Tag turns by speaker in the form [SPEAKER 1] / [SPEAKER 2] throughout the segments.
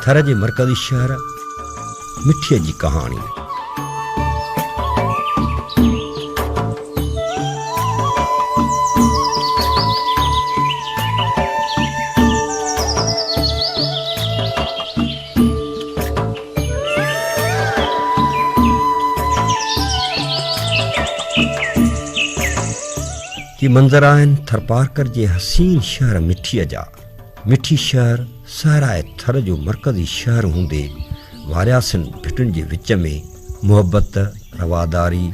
[SPEAKER 1] घर जे मरकज़ी शहर मिठीअ जी कहाणी। ये मंज़र आहिनि थरपारकर जे हसीन शहर मिठीअ जा। मिठी शहर सहराए थर जो मरकज़ी शहर हूंदे वारियासिन भिटुनि जे विच में मुहबत, रवादारी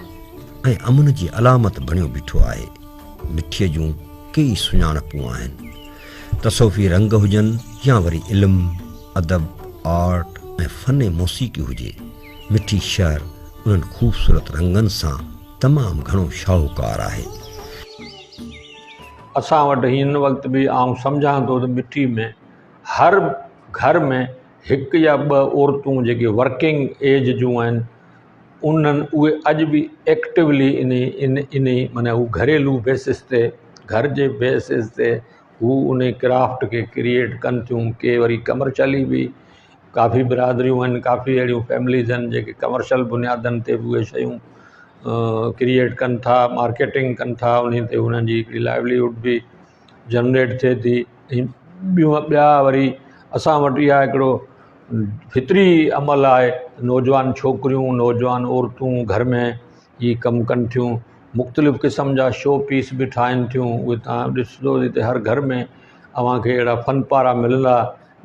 [SPEAKER 1] ऐं अमन जी अलामत बणियो बीठो आहे। मिठीअ जूं कई सुञाणपूं आहिनि, तसौफ़ी रंग हुजनि या वरी इल्मु, अदब, आर्ट ऐं फ़न मौसीक़ी हुजे। मिठी शहर उन्हनि ख़ूबसूरत रंगनि सां तमामु घणो शाहूकार आहे।
[SPEAKER 2] असां वटि हिन वक़्तु बि आउं सम्झां थो त मिठी में हर घर में हिकु या ॿ औरतूं जेके वर्किंग एज जूं आहिनि उन्हनि उहे अॼु बि एक्टिवली इन माना हू घरेलू बेसिस ते, घर जे बेसिस ते हू उन क्राफ्ट खे क्रिएट कनि थियूं। के वरी कमर्शली बि काफ़ी बिरादरियूं आहिनि, काफ़ी अहिड़ियूं फैमिलीज़ आहिनि जेके कमर्शल बुनियादनि ते बि उहे शयूं क्रिएट कनि था, मार्केटिंग कनि था, उन ते उन्हनि जी हिकिड़ी लाइवलीहुड बि जनरेट थिए थी। ॿिया वरी असां वटि इहा हिकिड़ो फितरी अमल आहे, नौजवान छोकिरियूं, नौजवान औरतूं घर में ही कमु कनि थियूं, मुख़्तलिफ़ क़िस्म जा शो पीस बि ठाहिनि थियूं। उहे तव्हां ॾिसंदो हिते हर घर में अव्हांखे अहिड़ा फ़नपारा मिलंदा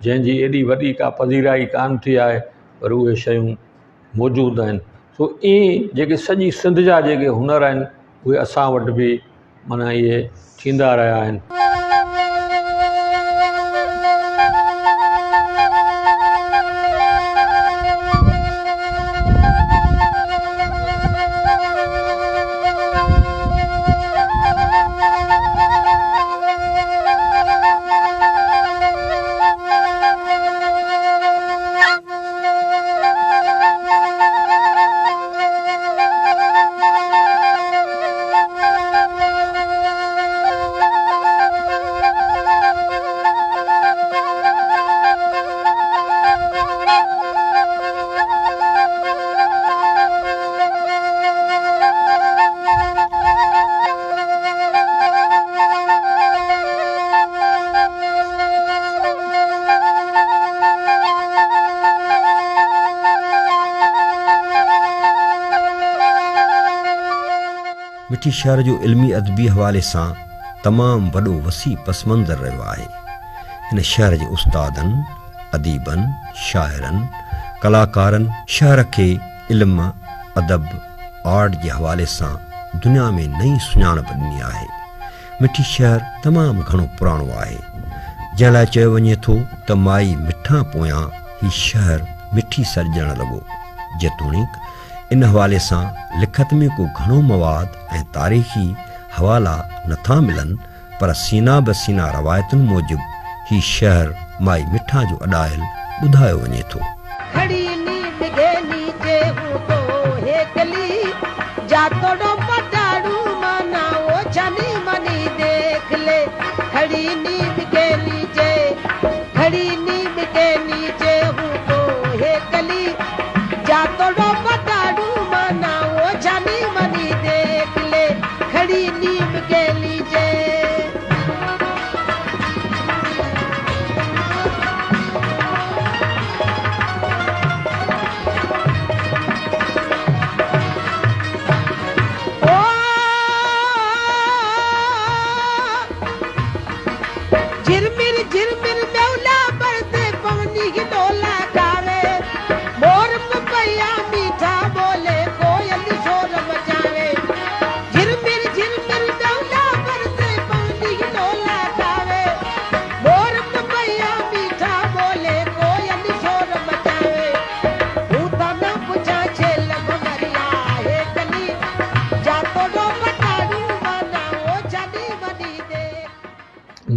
[SPEAKER 2] जंहिंजी एॾी वॾी का पधीराई कान थी आहे, पर उहे शयूं मौजूदु आहिनि। सो ईअं जेके सॼी सिंध जा जेके हुनर आहिनि उहे असां वटि बि माना इहे थींदा रहिया आहिनि।
[SPEAKER 1] मिठी शहर जो इल्मी अदबी हवाले सां तमामु वॾो वसी पस मंज़र रहियो आहे। हिन शहर जे उस्तादनि, अदीबनि, शाइरनि, कलाकारनि शहर खे इल्म, अदब, आर्ट जे हवाले सां दुनिया में नई सुञाणप ॾिनी आहे। मिठी शहर तमामु घणो पुराणो आहे, जंहिं लाइ चयो वञे थो त माई मिठां पोयां हीउ शहर मिठी सॾिजणु लॻो। जेतोणीकि इन हवाले सां लिखत में को घणो मवाद ऐं तारीख़ी हवाला नथा मिलनि, पर सीना बसीना रवायतुनि मूजिबि हीउ शहर माई मिठा जो अॾायल ॿुधायो वञे थो।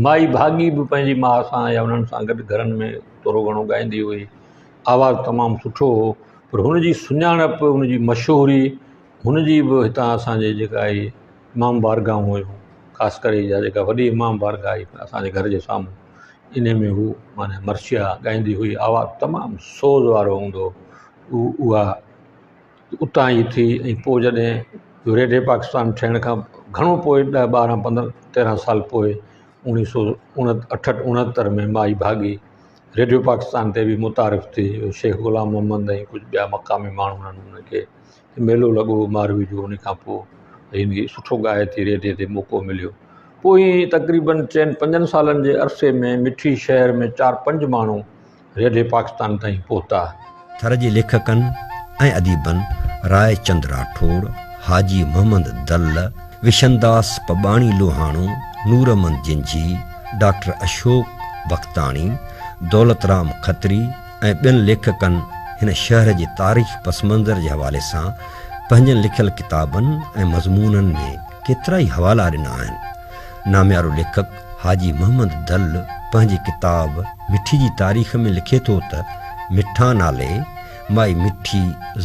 [SPEAKER 2] माई भागी भी पंहिंजी माउ सां या उन्हनि सां गॾु घरनि में थोरो घणो ॻाईंदी हुई। आवाज़ु तमामु सुठो हो, पर हुनजी सुञाणप, हुनजी मशहूरी, हुनजी बि हितां असांजे जेका आहे इमाम बारगाहूं हुयूं, ख़ासि करे इहा जेका वॾी इमाम बारगाह आई असांजे घर जे साम्हूं, इन में हू माना मर्शिया ॻाईंदी हुई, आवाज़ु तमामु सोज़ वारो हूंदो। उहा उतां ई थी ऐं पोइ जॾहिं रेडियो पाकिस्तान थियण खां घणो पोइ 10, 12, 15, 13 साल पोइ 1968 में माई भागी रेडियो पाकिस्तान ते बि मुतारिफ़ थी। शेख ग़ुलाम मोहम्मद ऐं कुझु ॿिया मक़ामी माण्हू उन्हनि उनखे मेलो लॻो मारवी जो। उन खां पोइ हिन सुठो ॻाए थी रेडियो ते मौक़ो मिलियो। पोइ तक़रीबन 4-5 सालनि जे अरसे में मिठी शहर में 4-5 माण्हू रेडियो पाकिस्तान ताईं पहुता।
[SPEAKER 1] थर जे लेखकनि ऐं अदीबनि राय चंद राठौड़, हाजी मोहम्मद दल, विशनदास पबाणी लोहाणो, नूरमन जिंजी, डॉक्टर अशोक बख्ताणी, दौलतराम खत्री ऐं ॿियनि लेखकनि हिन शहर जे तारीख़ पस मंज़र जे हवाले सां पंहिंजनि लिखियल किताबनि ऐं मज़मूननि में केतिरा ई हवाला ॾिना आहिनि। नामियारो लेखक हाजी मोहम्मद दल पंहिंजी किताब मिठी जी तारीख़ में लिखे थो त मिठा नाले माई मिठी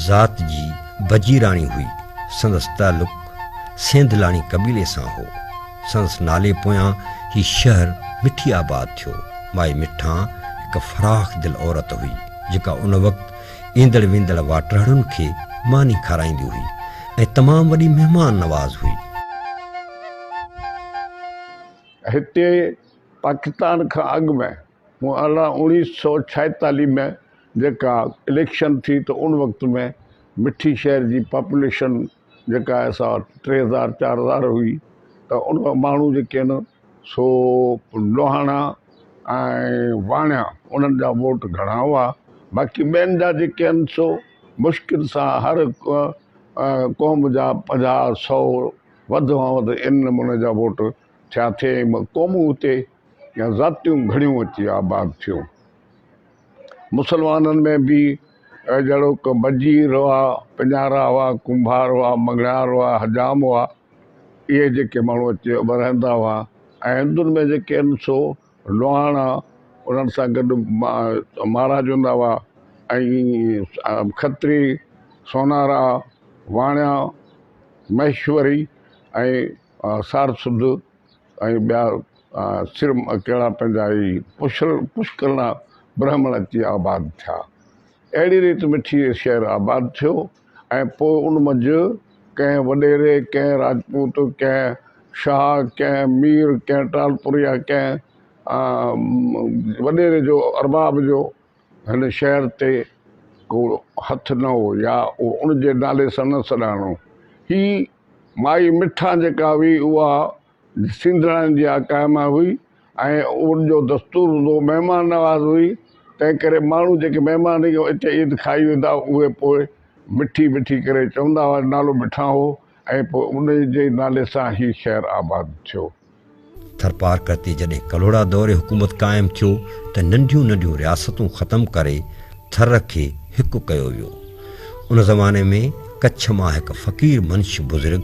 [SPEAKER 1] ज़ात जी बजीराणी हुई। संदसि तालुक़ सेंधलाणी कबीले सां हो। संदसि नाले पोयां ही शहर मिठी आबाद थियो। माई मिठा हिकु फराख़ दिल औरत हुई जेका उन वक़्तु ईंदड़ वेंदड़ वाटराड़ुनि खे मानी खाराईंदी हुई ऐं तमामु वॾी महिमान नवाज़ हुई।
[SPEAKER 3] हिते पाकिस्तान खां अॻु में 1946 में जेका इलेक्शन थी त उन वक़्त में मिठी शहर जी पॉपुलेशन जेका असां 3000-4000 हुई त उन माण्हू जेके आहिनि सो लोहाणा ऐं वाणिया उन्हनि जा वोट घणा हुआ। बाक़ी ॿियनि जा जेके आहिनि सो मुश्किल सां हर क़ौम जा 50-100 वधि में वधि इन नमूने जा वोट थिया थे। क़ौमूं हुते या ज़ातियूं घणियूं अची आबाद थियूं। मुसलमाननि में बि जहिड़ो क बजीर हुआ, पिञारा हुआ, कुंभार हुआ, मंगड़ार हुआ, हजाम हुआ, इहे जेके माण्हू अची रहंदा हुआ। ऐं हिंदुनि में जेके आहिनि सो लोहाणा उन्हनि सां गॾु महाराज हूंदा हुआ ऐं खत्री, सोनारा, वाणिया, महेश्वरी ऐं सारसुद ऐं ॿिया सिर कहिड़ा पंहिंजा ई पुष्करणा ब्राह्मण अची आबाद थिया। अहिड़ी रीति मिठी शहर आबाद थियो। ऐं पोइ उन मंझि कंहिं वॾेरे, कंहिं राजपूत, कंहिं शाह, कंहिं मीर, कंहिं टालपुरिया, कंहिं वॾेरे जो अरबाब जो हिन शहर ते को हथु न हो या उन जे नाले सां न सॾाणो। ही माई मिठा जेका हुई उहा सिंधड़ाणी जी आकामा हुई ऐं उनजो दस्तूर हूंदो महिमान नवाज़ हुई। तंहिं करे माण्हू जेके महिमान हिते ईद खाई वेंदा उहे पोइ मिठी मिठी करे चवंदा हुआ, नालो मिठा हो ऐं पोइ उन जे नाले सां ही शहर आबाद थियो।
[SPEAKER 1] थरपार करते जॾहिं कलोड़ा दौरे हुकूमत क़ाइमु थियो त नंढियूं नंढियूं रियासतूं ख़तमु करे थर खे हिकु कयो वियो। उन ज़माने में कच्छ मां हिकु फ़क़ीर मंश बुज़ुर्ग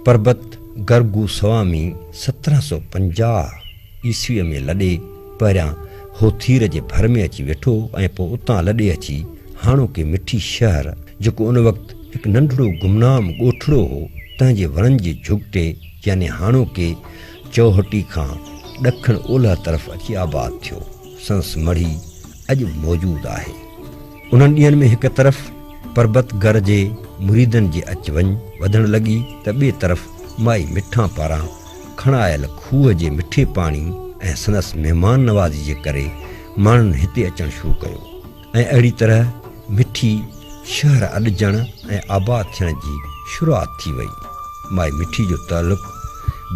[SPEAKER 1] परबत गर्गू स्वामी 1750 ईस्वीअ में लॾे पहिरियां होथीर जे भर में अची वेठो ऐं पोइ उतां लॾे अची हाणोके मिठी शहर जेको उन वक़्तु हिकु नंढड़ो गुमनाम ॻोठड़ो हो तंहिंजे वणनि जे झुगिटे यानी हाणोके चौहटी खां ॾखण ओलह तरफ़ अची आबाद थियो। संस मढ़ी अॼु मौजूदु आहे। उन्हनि ॾींहंनि में हिकु तरफ़ परबत गर जे मुरीदनि जे अच वञ वधणु लॻी त ॿिए तरफ़ माई मिठा पारां खणायल खूह जे मिठे पाणी ऐं संदसि महिमान नवाज़ी जे करे माण्हुनि हिते अचणु शुरू कयो ऐं अहिड़ी तरह मिठी शहर अॾजण ऐं आबाद थियण जी शुरूआति थी वई। माई मिठी जो तालुक़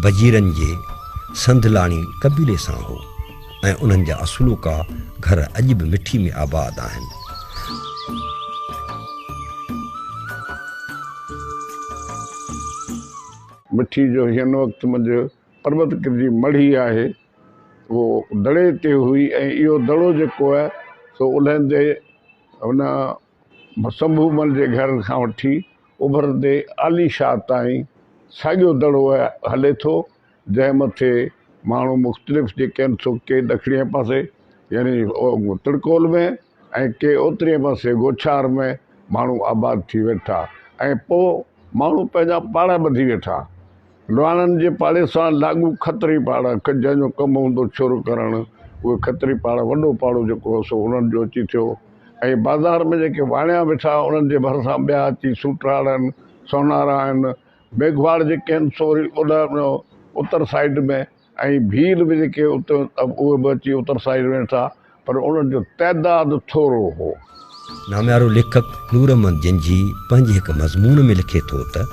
[SPEAKER 1] बजीरनि जे संधलाणी कबीले सां हो ऐं उन्हनि जा असुलूका घर अॼु बि मिठी में आबाद आहिनि।
[SPEAKER 3] मिठी जो हिन वक़्तु मुंहिंजो पर्वत जी मढ़ी आहे उहो दड़े ते हुई ऐं इहो दड़ो जेको आहे सो उलहंदे हुन संभूमल जे घर खां वठी उभरंदे आली शाह ताईं साॻियो दड़ो हले थो जंहिं मथे माण्हू मुख़्तलिफ़ जेके आहिनि सो के ॾखिणे पासे यानी तिड़कोल में ऐं के ओतिरे पासे गोछार में माण्हू आबाद थी वेठा ऐं पोइ माण्हू पंहिंजा पाड़ा ॿधी वेठा। लोहाणनि जे पाड़े सां लाॻू खतरी पाड़ा जंहिंजो कमु हूंदो छुर करणु उहे खत्री पाड़ वॾो पाड़ो जेको हो सो उन्हनि जो अची थियो। ऐं बाज़ार में जेके वाणिया वेठा उन्हनि जे भरिसां ॿिया अची सूटराड़ आहिनि, सोनारा आहिनि, मेघवाड़ जेके आहिनि सो ओॾा उत्तर साइड में, ऐं भील बि जेके उहे बि अची उत्तर साइड में वेठा, पर उन्हनि जो तइदादु थोरो हो।
[SPEAKER 1] नाम्यारो लेखक नूर अहमद जंजी पंहिंजे हिकु मज़मून में लिखे थो त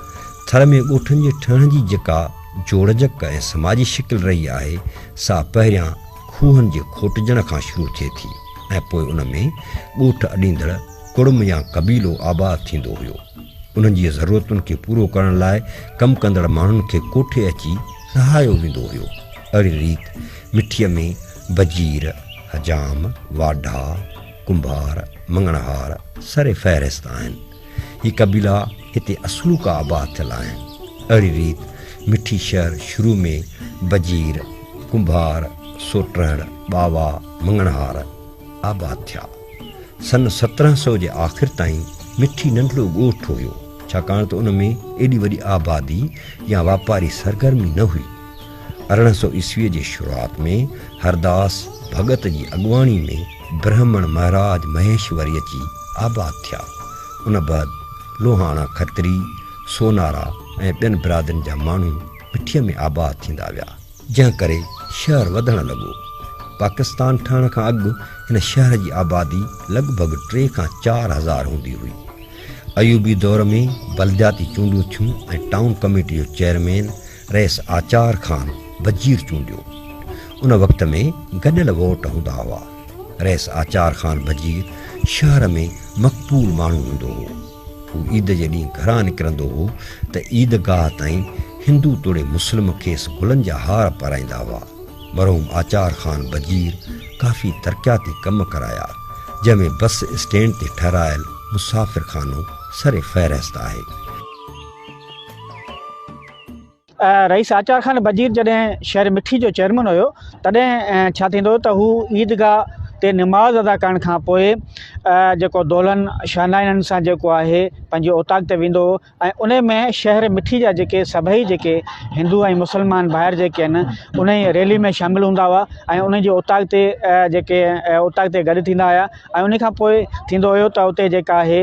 [SPEAKER 1] थर में ॻोठनि जे ठहण जी जेका जोड़जक ऐं समाजी शिकिल रही आहे सा पहिरियां खूहनि जे खोटजण खां शुरू थिए थी ऐं पोइ उन में ॻोठ अॾींदड़ कुड़म या कबीलो आबाद थींदो हुयो। उन्हनि जी ज़रूरतुनि खे पूरो करण लाइ कमु कंदड़ माण्हुनि खे कोठे अची रहायो वेंदो हुयो। अहिड़ी रीति मिठीअ में बजीर, हजाम, वाढा, कुंभार, मंगणहार सरे फ़हरिस्त आहिनि। ही कबीला हिते असलूका आबाद थियल आहिनि। अहिड़ी रीति मिठी शहर शुरू में बजीर, कुंभार, सोटरहड़, बावा, मंगणहार आबाद थिया। सन 1700 जे आख़िर ताईं मिठी नंढड़ो ॻोठ हुयो, छाकाणि त उन में एॾी वॾी आबादी या वापारी सरगर्मी न हुई। 1800 ईस्वीअ जी शुरूआति में हरदास भगत जी अॻुवाणी में ब्राह्मण महाराज महेश्वरी अची आबाद थिया। उन बैदि लोहाणा खत्री, सोनारा ऐं ॿियनि बिरादरियुनि जा माण्हू मिठीअ में आबाद थींदा विया, जंहिं करे शहर वधणु लॻो। पाकिस्तान ठहण खां अॻु हिन शहर जी आबादी लॻभॻि 3 खां 4 हज़ार हूंदी हुई। अयूबी दौर में बलदियाती चूंडूं थियूं ऐं टाउन कमेटी जो चेयरमैन रईस आचार ख़ान वज़ीर चूंडियो। उन वक़्त में गॾियल वोट हूंदा हुआ। रईस आचार ख़ान वज़ीर शहर में मक़बूल माण्हू हूंदो हो। हू ईद जे ॾींहुं घरां निकिरंदो हो त ईदगाह ताईं हिंदू तोड़े मुस्लिम खेसि गुलनि जा हार पाराईंदा हुआ। मरहूम आचार ख़ान वज़ीर काफ़ी तरक़ियाती कम कराया, जंहिंमें बस स्टैंड ते ठहिरायल मुसाफ़िर खानो सरे फ़हरिस्त आहे।
[SPEAKER 4] रईस आचार ख़ान वज़ीर जॾहिं शहर मिठी जो चेयरमैन हुयो, तॾहिं छा थींदो त हू ईदगाह ते निमाज़ अदा करण खां पोइ जेको दोलन शहनाइननि सां जेको आहे पंहिंजे ओताक ते वेंदो हो ऐं उन में शहर मिठी जा जेके सभई जेके हिंदू ऐं मुस्लमान ॿाहिरि जेके आहिनि उन ई रैली में शामिलु हूंदा हुआ ऐं उन जे ओताक ते जेके ओताक ते गॾु थींदा हुआ। ऐं उन खां पोइ थींदो हुयो त उते जेका आहे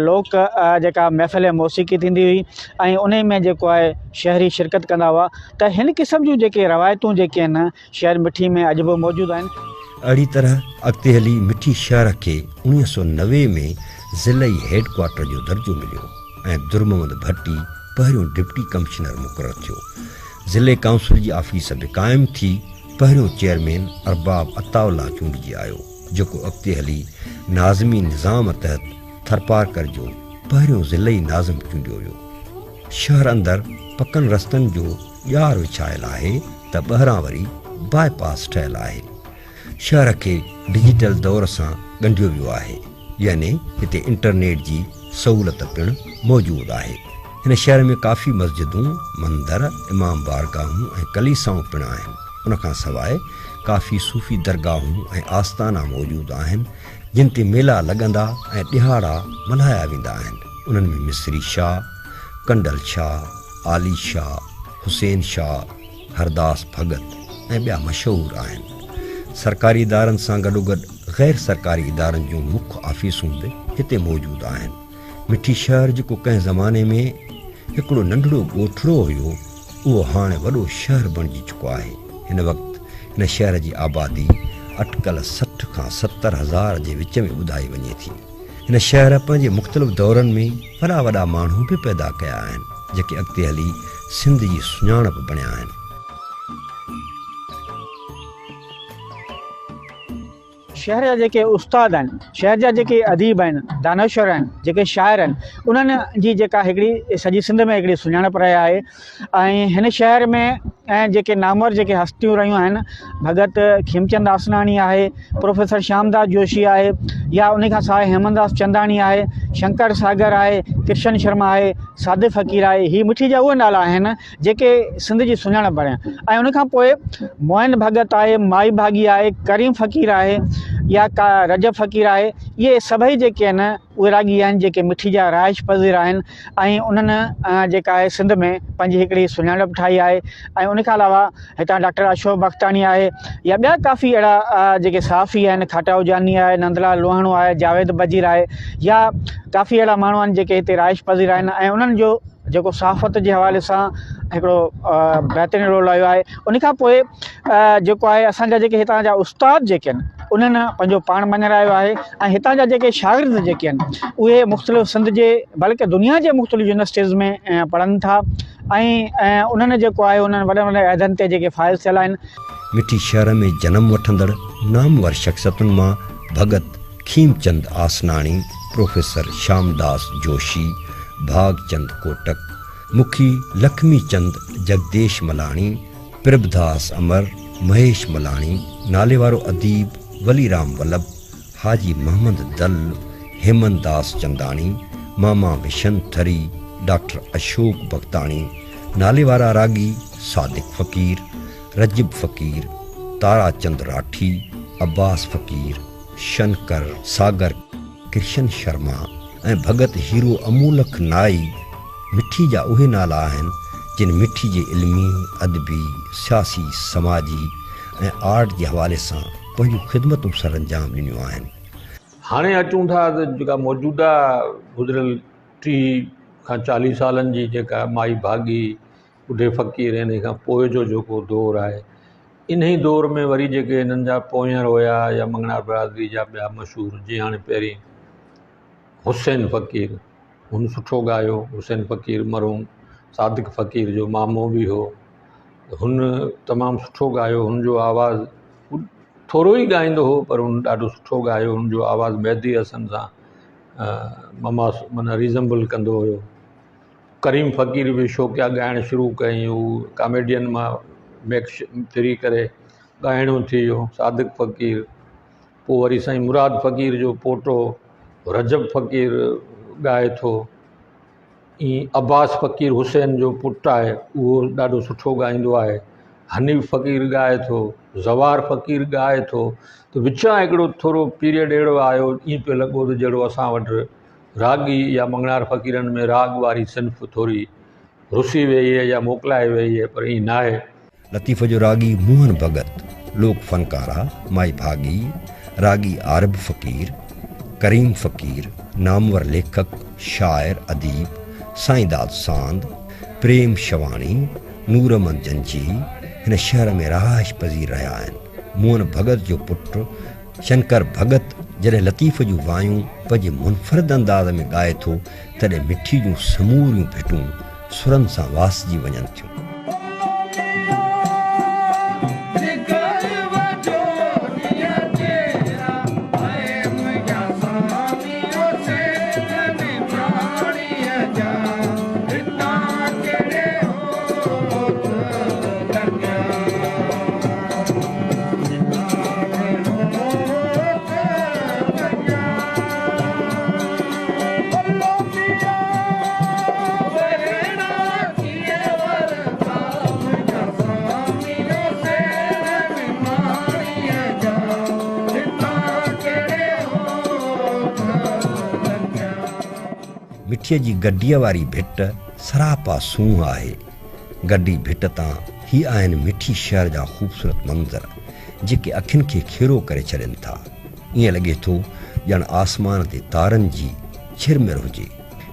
[SPEAKER 4] लोक जेका महफ़िल मौसीक़ी थींदी हुई ऐं उन में जेको आहे शहरी शिरकत कंदा हुआ। त हिन क़िस्म जूं जेके रवायतूं जेके आहिनि शहर मिठी में अॼु बि मौजूदु आहिनि।
[SPEAKER 1] अहिड़ी तरह अॻिते हली मिठी शहर खे 1990 में ज़िलई हेडक्वार्टर जो दर्जो मिलियो ऐं दुर्ममद भट्टी पहिरियों डिप्टी कमिश्नर मुक़ररु थियो। ज़िले काउंसिल जी ऑफिस बि क़ाइमु थी। पहिरियों चेयरमैन अरबाब अताउल्ला चूंडिजी आयो, जेको अॻिते हली नाज़मी निज़ाम तहत थरपारकर जो पहिरियों ज़िलई नाज़िम चूंडियो वियो। शहर अंदरि पकनि रस्तनि जो ॼार विछायल आहे त ॿाहिरां वरी बाईपास ठहियल आहे। शहर खे डिजिटल दौर सां ॻंढियो वियो आहे, यानी हिते इंटरनेट जी सहूलियत पिणु मौजूदु आहे। हिन शहर में काफ़ी मस्जिदूं, मंदर, इमाम बारगाहूं ऐं कलीसाऊं पिणु आहिनि। उनखां सवाइ काफ़ी सूफ़ी दरगाहूं ऐं आस्थाना मौजूदु आहिनि, जिन ते मेला लॻंदा ऐं ॾिहाड़ा मल्हाया वेंदा आहिनि। उन्हनि में मिस्री शाह, कंडल शाह, आली शाह, हुसैन शाह, हरदास भगत ऐं ॿिया मशहूरु आहिनि। सरकारी इदारनि सां गॾोगॾु गैर सरकारी इदारनि जूं मुख्य ऑफिसूं बि हिते मौजूदु आहिनि। मिठी शहर जेको कंहिं ज़माने में हिकिड़ो नंढड़ो ॻोठड़ो हुयो, उहो हाणे वॾो शहर बणिजी चुको आहे। हिन वक़्तु हिन शहर जी आबादी अटकल 60 खां 70 हज़ार जे विच में ॿुधाई वञे थी। हिन शहर पंहिंजे मुख़्तलिफ़ दौरनि में वॾा वॾा माण्हू बि पैदा कया आहिनि, जेके अॻिते हली सिंध जी सुञाणप बणिया आहिनि।
[SPEAKER 4] शहर जा जेके उस्ताद आहिनि, शहर जा जेके अदीब आहिनि, दानश्वर आहिनि, जेके शाइर आहिनि, उन्हनि जी जेका हिकिड़ी सॼी सिंध में हिकिड़ी सुञाणप रही आहे। ऐं हिन शहर में जेके नामवर जेके हस्तियूं रहियूं आहिनि, भगत खेमचंद आसनाणी आहे, प्रोफेसर श्यामदास जोशी आहे, या उन खां सवाइ हेमनदास चंदाणी आहे, शंकर सागर आहे, कृष्ण शर्मा आहे, सादिक फ़क़ीर आहे। ही मिठी जा उहे नाला आहिनि जेके सिंध जी सुञाणप बणिया। ऐं उन खां पोइ मोहन भगत आहे, माई भागी आहे, करीम फ़क़ीर आहे, या का रजब फ़क़ीर आहे, इहे सभई जेके आहिनि उहे रागी आहिनि जेके मिठी जा राइश पज़ीर आहिनि ऐं उन्हनि जेका आहे सिंध में पंहिंजी हिकिड़ी सुञाणप ठाही आहे। ऐं उनखां अलावा हितां डॉक्टर अशोक बख्तानी आहे या ॿिया काफ़ी अहिड़ा जेके सहाफ़ी आहिनि, खाटाऊ जानी आहे, नंदलाल लोहाणो आहे, जावेद बजीर आहे, या काफ़ी अहिड़ा माण्हू आहिनि जेके हिते राइश पज़ीर आहिनि ऐं उन्हनि जो जेको सहाफ़त जे हवाले सां हिकिड़ो बहितरीनु रोल आयो आहे। उनखां पोइ जेको आहे असांजा जेके हितां जा उस्ताद जेके आहिनि उन्हनि पंहिंजो पाण मञायो आहे ऐं हितां जा जेके शागिर्द जेके आहिनि उहे मुख़्तलिफ़ सिंध जे बल्कि दुनिया जे मुख़्तलिफ़ यूनिवर्सिटीज़ में पढ़नि था ऐं उन्हनि जेको आहे उन्हनि वॾे वॾे अहदनि ते जेके फ़ाइज़ थियल आहिनि।
[SPEAKER 1] मिठी शहर में जनम वठंदड़ नामवर शख़्सियतुनि मां भगत खीमचंद आसनाणी, प्रोफेसर श्यामदास जोशी, भागचंद कोटक, मुखी लक्ष्मी चंद जगदेश मलाणी, प्रभदास अमर, महेश मलाणी, नाले वारो अदीब वलीराम वल्लभ, हाजी मोहम्मद दल, हेमंत दास चंदाणी, मामा विशन थरी, डॉक्टर अशोक बख्ताणी, नाले वारा रागी सादिक फ़क़ीर, रजब फ़क़ीर, ताराचंद राठी, अब्बास फ़क़ीर, शनकर सागर, कृष्ण शर्मा ऐं भगत हीरो अमूलक नाई मिठी जा उहे नाला आहिनि जिन मिठी जे इल्मी, अदबी, सियासी, समाजी ऐं आर्ट जे हवाले सां पंहिंजूं ख़िदमतूं सर अंजाम ॾिनियूं आहिनि।
[SPEAKER 2] हाणे अचूं था त जेका मौजूदा गुज़िरियल 30 खां 40 सालनि जी जेका माई भागी ॿुढे फ़क़ीर इन खां पोइ जो जेको दौरु आहे, इन ई दौर में वरी जेके हिननि जा पोयर हुया या मंगणार बरादरी जा ॿिया मशहूरु, जीअं हाणे पहिरीं हुसैन फ़क़ीर, हुन सुठो ॻायो। हुसैन फ़क़ीर मरहूम सादिक फ़क़ीर जो मामो बि हो, हुन तमामु सुठो ॻायो। हुनजो आवाज़ु थोरो ई ॻाईंदो हो पर हुन ॾाढो सुठो ॻायो। हुनजो आवाज़ु मेहदी हसन सां माना रिज़नेबल कंदो हुयो। करीम फ़क़ीर बि शौक़िया ॻाइणु शुरू कयईं, हू कॉमेडियन मां मेक फिरी करे ॻाइणो थी वियो। सादिक फ़क़ीर, पोइ वरी साईं मुराद फ़क़ीर जो पोटो रजब फ़क़ीर ॻाए थो। ईअं अब्बास फ़क़ीर हुसैन जो पुटु आहे, उहो ॾाढो सुठो ॻाईंदो आहे। हनीफ़ फ़क़ीर ॻाए थो, ज़वार फ़क़ीर ॻाए थो। त विचां हिकिड़ो थोरो पीरियड अहिड़ो आयो, ईअं पियो लॻो त जहिड़ो असां वटि रागी या मंगणार फ़क़ीरनि में राग वारी सिन्फ़ थोरी रुसी वई आहे या मोकिलाए वई आहे, पर ईअं न आहे।
[SPEAKER 1] लतीफ़ जो रागी मोहन भगत, लोक फनकारा माई भागी, रागी आरब फ़क़ीर, करीम फ़क़ीर, नामवर लेखक, शाइर, अदीब साईंदास सांद, प्रेम शवाणी, नूरमन जंजी हिन शहर में रहाइश पज़ीर रहिया आहिनि। मोहन भगत जो पुटु शंकर भगत जॾहिं लतीफ़ जूं वायूं पंहिंजे मुनफ़रिद अंदाज़ में ॻाए थो, तॾहिं मिठी जूं समूरियूं भिटूं सुरनि सां वासिजी वञनि थियूं। मिठीअ जी गड्डीअ वारी भिट सरापा सूंहं आहे। गड्डी भिट तां ही आहिनि मिठी शहर जा ख़ूबसूरत मंज़र जेके अखियुनि खे खेरो करे छॾनि था। ईअं लॻे थो ॼण आसमान ते तारनि जी छिरमिर हुजे।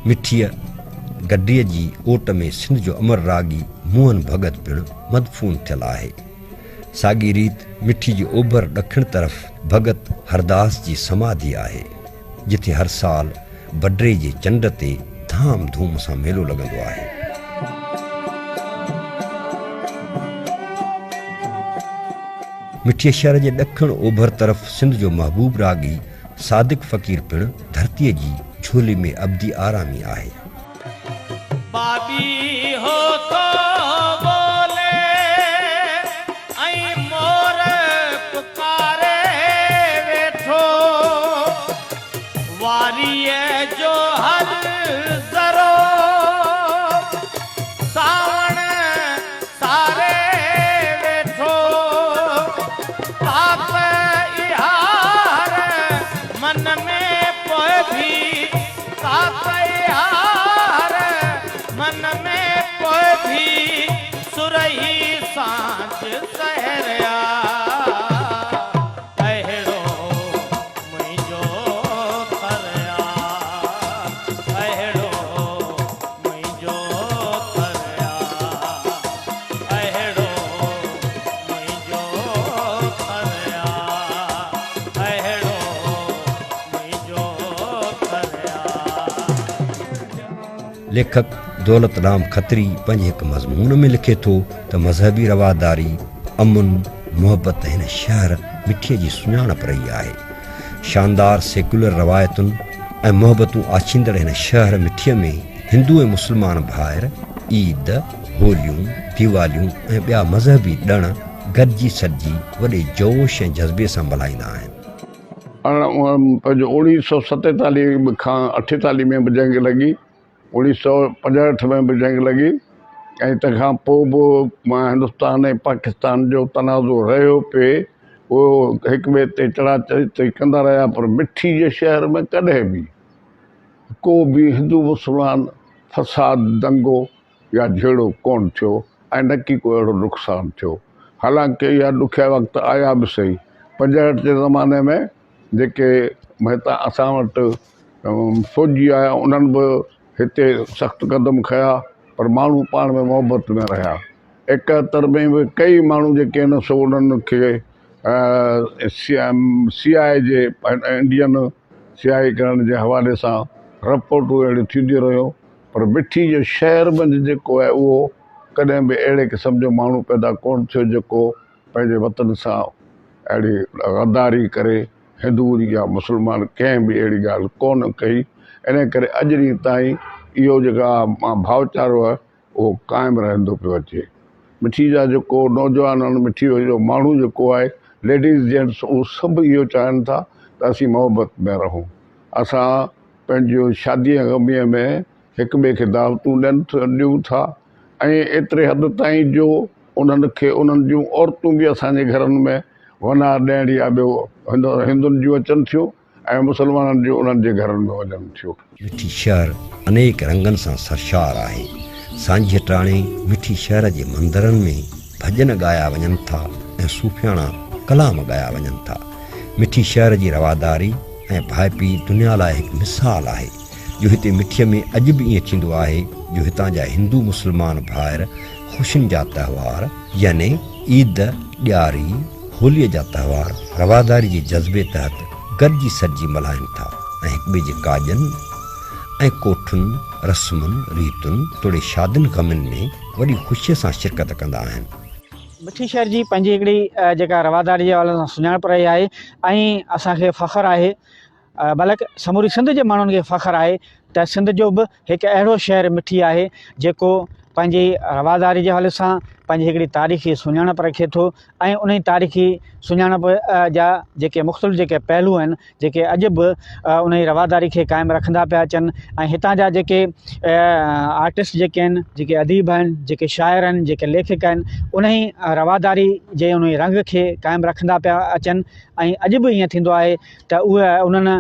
[SPEAKER 1] मिठीअ गड्डीअ जी ओट में सिंध जो अमर रागी मोहन भगत पिणु मदफ़ून थियल आहे। साॻी रीत मिठी जी ओभर ॾखिण तरफ़ भगत हरदास जी समाधि आहे, जिथे हर साल बड्रे जे चंड ते धाम धूम सां मेलो लॻंदो आहे। मिठीअ शहर जे ॾखिण ओभर तरफ़ सिंध जो महबूब रागी सादिक फ़क़ीर पिणु धरतीअ जी झोली में अब्दी आरामी आहे। लेखक दौलत राम खत्री पंहिंजे हिकु मज़मून में लिखे थो त मज़हबी रवादारी अमुन मुहबत हिन शहर मिठीअ जी सुञाणप रही आहे। शानदार सेकुलर रवायतुनि ऐं मुहबतूं आछींदड़ हिन शहर मिठीअ में हिंदू ऐं मुस्लमान भाइर ईद, होलियूं, दीवालियूं ऐं ॿिया मज़हबी ॾण गॾिजी सॾिजी वॾे जोश ऐं जज़्बे सां मल्हाईंदा आहिनि।
[SPEAKER 3] 1947 खां 48 में बि जंग लॻी, 1965 में बि जंग लॻी ऐं तंहिंखां पोइ बि हिंदुस्तान ऐं पाकिस्तान जो तनाज़ो रहियो पिए। उहो हिक ॿिए ते चढ़ा चढ़ी कंदा रहिया, पर मिठी जे शहर में कॾहिं बि को बि हिंदू मुस्लमान फसाद, दंगो या झेड़ो कोन थियो ऐं न की को अहिड़ो नुक़सानु थियो। हालांकि इहा ॾुखिया वक़्तु आया बि सही। 65 जे ज़माने में जेके हितां असां वटि फ़ौजी आया उन्हनि बि हिते सख़्तु कदम खया, पर माण्हू पाण में मुहबत में रहिया। 71 में बि कई माण्हू जेके आहिनि सो उन्हनि खे CIA जे इंडियन CIA करण जे हवाले सां रिपोर्टूं अहिड़ियूं थींदियूं रहियूं, पर मिठी जे शहर में जेको आहे उहो कॾहिं बि अहिड़े क़िस्म जो माण्हू पैदा कोन थियो जेको पंहिंजे वतन सां अहिड़ी गद्दारी करे। हिंदू या मुस्लमान कंहिं बि अहिड़ी ॻाल्हि कोन कई। इन करे अॼु ॾींहं ताईं इहो जेका भाउचारो आहे उहो क़ाइमु रहंदो पियो अचे। मिठी जा जेको नौजवान आहिनि, मिठी जो माण्हू जेको आहे, लेडीज़ जेंट्स, उहे सभु इहो चाहिनि था त असीं मुहबत में रहूं। असां पंहिंजो शादीअ गमीअ में हिक ॿिए खे दावतूं ॾियूं था ऐं एतिरे हद ताईं जो उन्हनि जूं औरतूं बि असांजे घरनि में वना ॾियण या ॿियो हिंदुनि जूं अचनि थियूं ऐं मुस्लमाननि जूं उन्हनि जे घरनि में वञनि थियूं।
[SPEAKER 1] मिठी शहर अनेक रंगनि सां सरशार आहे। सांझे टाणे मिठी शहर जे मंदरनि में भॼन ॻाया वञनि था ऐं सूफ़ियाणा कलाम ॻाया वञनि था। मिठी शहर जी रवादारी ऐं भाइपी दुनिया लाइ हिकु मिसाल आहे जो हिते मिठीअ में अॼु बि ईअं थींदो आहे जो हितां जा हिंदू मुस्लमान भाइर ख़ुशियुनि जा त्योहार यानी ईद, ॾियारी, होलीअ जा त्योहार रवादारी जे जज़्बे तहत गॾिजी सॾिजी मल्हाइनि था ऐं हिक ॿिए जे काजनि ऐं कोठुनि, रस्मुनि, रीतुनि तोड़े शादियुनि गमियुनि में वॾी ख़ुशीअ सां शिरकत कंदा आहिनि।
[SPEAKER 4] मिठी शहर जी पंहिंजी हिकिड़ी जेका रवादारी जे हवाले सां सुञाणप रही आहे ऐं असांखे फ़ख़्रु आहे, बल्कि समूरी सिंध जे माण्हुनि खे फ़ख़्रु आहे त सिंध जो बि हिकु अहिड़ो शहर मिठी आहे जेको पंहिंजी रवादारी जे हवाले सां पंहिंजी हिकिड़ी तारीख़ी सुञाणप रखे थो ऐं उन तारीख़ी सुञाणप जा जेके मुख़्तलिफ़ जेके पहलू आहिनि जेके अॼु बि उन रवादारी खे क़ाइमु रखंदा पिया अचनि ऐं हितां जा जेके आर्टिस्ट जेके आहिनि, जेके अदीब आहिनि, जेके शाइर आहिनि, जेके लेखक आहिनि, उन रवादारी जे उन रंग खे क़ाइमु रखंदा पिया अचनि ऐं अॼु बि ईअं थींदो आहे त उहे उन्हनि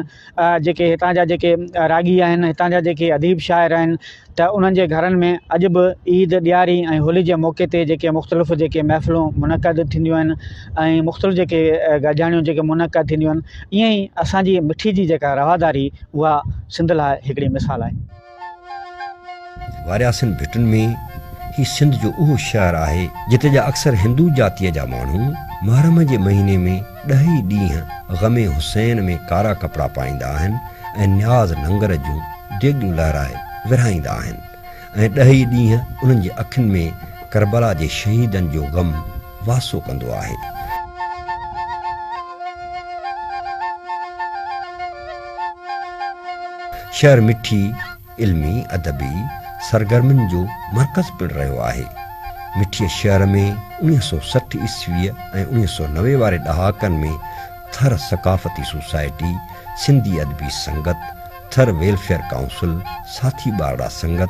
[SPEAKER 4] जेके हितां जा जेके रागी आहिनि, हितां जा जेके अदीब शाइर आहिनि, त उन्हनि जे घरनि में अॼु बि ईद, ॾियारी ऐं होली जे मौक़े ते जेके मुख़्तलिफ़ जेके महफ़िलूं मुनक़द थींदियूं आहिनि ऐं मुख़्तलिफ़ जेके गॾिजाणियूं जेके मुनक़द थींदियूं आहिनि, ईअं ई असांजी मिठी जी जेका रवादारी उहा सिंध लाइ हिकिड़ी मिसाल आहे।
[SPEAKER 1] वारियासिन भिटुनि में ही सिंध जो उहो शहर आहे जिते जा अक्सर हिंदू जातीअ जा माण्हू मुहर्रम जे महीने में 10 ॾींहं ग़मे हुसैन में कारा कपिड़ा पाईंदा आहिनि ऐं न्याज़ नंगर जूं देगियूं लहराए विरहाईंदा आहिनि ऐं 10 ॾींहं उन्हनि जे अखियुनि में करबला जे शहीदनि जो ग़म वासो कंदो आहे। शहर मिठी इल्मी, अदबी सरगर्मियुनि जो मर्कज़ पिणु रहियो आहे। मिठीअ शहर में 1960 ईस्वीअ ऐं 1990 वारे ॾहाकनि में थर सकाफ़ती सोसाइटी, सिंधी अदबी संगत, थर वेलफेयर काउंसिल, साथी बारड़ा संगत,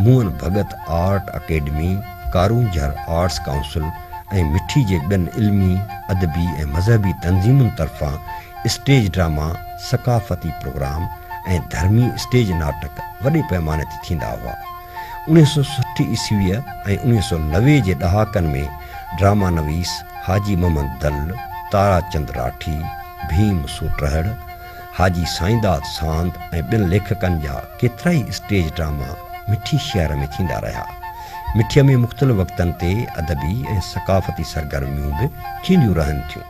[SPEAKER 1] मोहन भगत आर्ट अकेडमी, कारूंझर आर्ट्स काउंसिल ऐं मिठी जे ॿियनि इल्मी, अदबी ऐं मज़हबी तंज़ीमुनि तरफ़ां स्टेज ड्रामा, सकाफ़ती प्रोग्राम ऐं धर्मी स्टेज नाटक वॾे पैमाने ते थींदा हुआ। 1960 ईस्वीअ ऐं 1990 जे ॾहाकनि में ड्रामा नवीस हाजी मोहम्मद दल, ताराचंद राठी, भीम सूटरहड़, हाजी साईंदास सांद ऐं ॿिनि लेखकनि जा केतिरा ई स्टेज ड्रामा मिठी शहर में थींदा रहिया। मिठीअ में मुख़्तलिफ़ वक़्तनि ते अदबी ऐं सक़ाफ़ती सरगर्मियूं बि थींदियूं रहनि थियूं।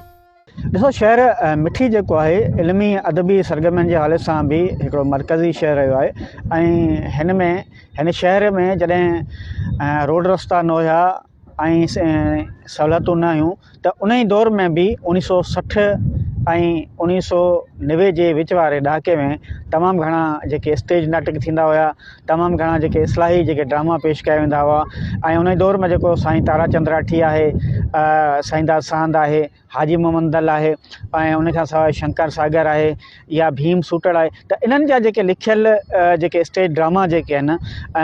[SPEAKER 4] ॾिसो, शहर मिठी जेको आहे इल्मी अदबी सरगर्मियुनि जे हवाले सां बि हिकिड़ो मरकज़ी शहर रहियो आहे ऐं हिन शहर में जॾहिं रोड रस्ता न हुया ऐं सहूलियतूं न हुयूं त उन ई दौर में बि 1960 ऐं 1990 जे विच वारे ॾहाके में तमामु घणा जेके स्टेज नाटक थींदा हुआ, तमामु घणा जेके इस्लाही जेके ड्रामा पेश कया वेंदा हुआ ऐं उन दौर में जेको साईं ताराचंद राठी आहे, साईंदास सांद आहे, हाजी मोहम्मद दल आहे ऐं उनखां सवाइ शंकर सागर आहे या भीम सूटड़ आहे, त इन्हनि जा जेके लिखियल जेके स्टेज ड्रामा जेके आहिनि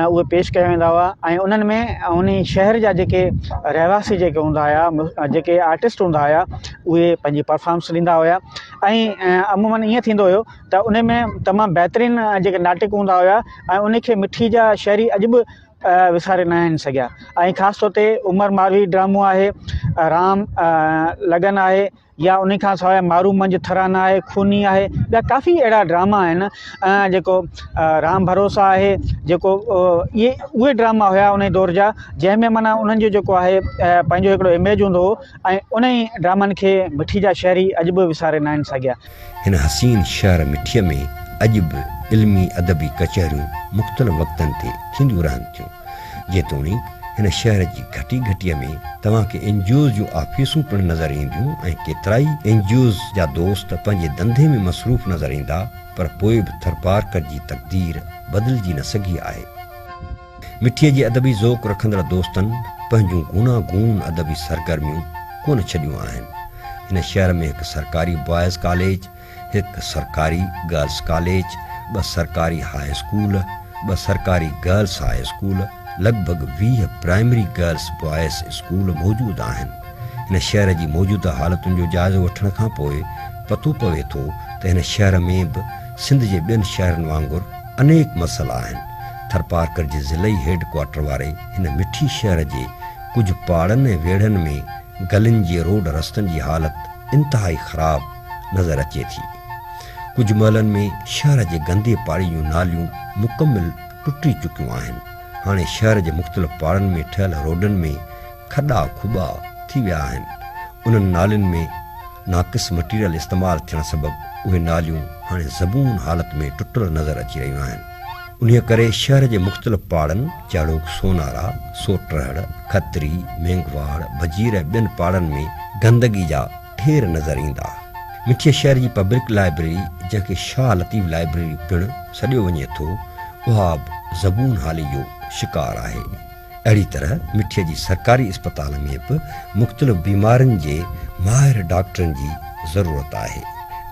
[SPEAKER 4] उहे पेश कया वेंदा हुआ ऐं उन्हनि में उन शहर जा जेके रहवासी जेके हूंदा हुआ, जेके आर्टिस्ट हूंदा हुआ, उहे पंहिंजी परफॉर्मेंस ॾींदा हुआ ऐं अमूमन ईअं थींदो हुयो त उन में तमामु बहितरीनु जेके नाटक हूंदा हुआ ऐं उनखे मिठी जा शहरी अॼु बि विसारे न आहिनि सघिया। ऐं ख़ासि तौर ते उमर मारवी ड्रामो आहे, राम लगन आहे या उन खां सवाइ मारू मंझ थराना आहे, खूनी आहे, ॿिया काफ़ी अहिड़ा ड्रामा आहिनि जेको राम भरोसा आहे, जेको उहे ड्रामा हुया उन दौर जा जंहिंमें माना उन्हनि जो जेको आहे पंहिंजो हिकिड़ो इमेज हूंदो हो ऐं उन ई ड्रामनि खे मिठी जा शहरी अॼु बि विसारे न आहिनि सघिया।
[SPEAKER 1] हिन हसीन शहर मिठीअ में अॼु बि इल्मी अदबी कचहरियूं मुख़्तलिफ़ वक़्तनि ते थींदियूं रहनि थियूं। जेतोणीकि हिन शहर जी घटी घटीअ में तव्हांखे एनजीओज़ जूं ऑफिसूं पिणु नज़र ईंदियूं ऐं केतिरा ई एनजीओज़ जा दोस्त पंहिंजे धंधे में मसरूफ़ नज़र ईंदा, पर पोइ बि थरपारकर जी तक़दीर बदिलजी न सघी आहे। मिठीअ जी अदबी ज़ौक़ रखंदड़ दोस्तनि पंहिंजूं गूनागून अदबी सरगर्मियूं कोन छॾियूं आहिनि। हिन शहर में हिकु सरकारी बॉयज़ कॉलेज, हिकु सरकारी गर्ल्स कॉलेज, 2 सरकारी हाई स्कूल, 2 सरकारी गर्ल्स हाई स्कूल, लॻभॻि 20 प्राइमरी गर्ल्स बॉयज़ स्कूल मौजूदु आहिनि। हिन शहर जी मौजूदा हालतुनि जो जाइज़ो वठण खां पोइ पतो पवे थो त हिन शहर में बि सिंध जे ॿियनि शहरनि वांगुरु अनेक मसइला आहिनि। थरपारकर जे ज़िलई हेडक्वार्टर वारे हिन मिठी शहर जे कुझु पाड़नि ऐं वेढ़नि में गलियुनि जे रोड रस्तनि जी हालत इंतिहाई ख़राबु नज़र अचे थी। कुझु महलनि में शहर जे गंदे पाणी जूं नालियूं मुकमिल टुटी चुकियूं आहिनि। हाणे शहर जे मुख़्तलिफ़ पाड़नि में ठहियल रोडनि में खॾा खुॿा थी विया आहिनि। उन्हनि नालियुनि में नाक़िस मटीरियल इस्तेमालु थियण सबबि उहे नालियूं हाणे ज़बून हालत में टुटल नज़र अची रहियूं आहिनि। उन करे शहर जे मुख़्तलिफ़ पाड़नि चाड़ोक सोनारा, सोटरहड़, खत्री, मेंगवाड़, बजीर ऐं ॿियनि पाड़नि में गंदगी जा ढेर नज़र ईंदा। मिठीअ शहर जी पब्लिक लाइब्रेरी, जंहिंखे शाह लतीफ़ लाइब्रेरी पिणु सॾियो वञे थो, उहा बि ज़बून हाली जो शिकार आहे। अहिड़ी तरह मिठीअ जी सरकारी अस्पताल में बि मुख़्तलिफ़ बीमारियुनि जे माहिर डॉक्टरनि जी ज़रूरत आहे।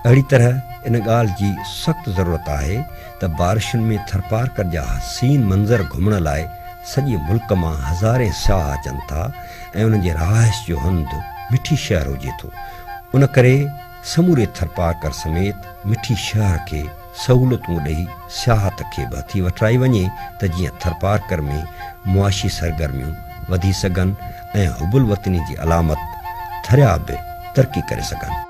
[SPEAKER 1] अहिड़ी तरह इन ॻाल्हि जी सख़्तु ज़रूरत आहे त बारिशुनि में थरपारकर जा हसीन मंज़र घुमण लाइ सॼे मुल्क मां हज़ारे सियाह अचनि था ऐं उन्हनि जे रहाइश जो हंधु मिठी शहर हुजे थो। उन करे समूरे थरपारकर समेत मिठी शहर खे सहूलियतूं ॾेई सियाहत खे बि हथी वठाई वञे त जीअं थरपारकर में मुआशी सरगर्मियूं वधी सघनि ऐं हुबुल वतनी जी अलामत थरिया बि तरक़ी करे सघनि।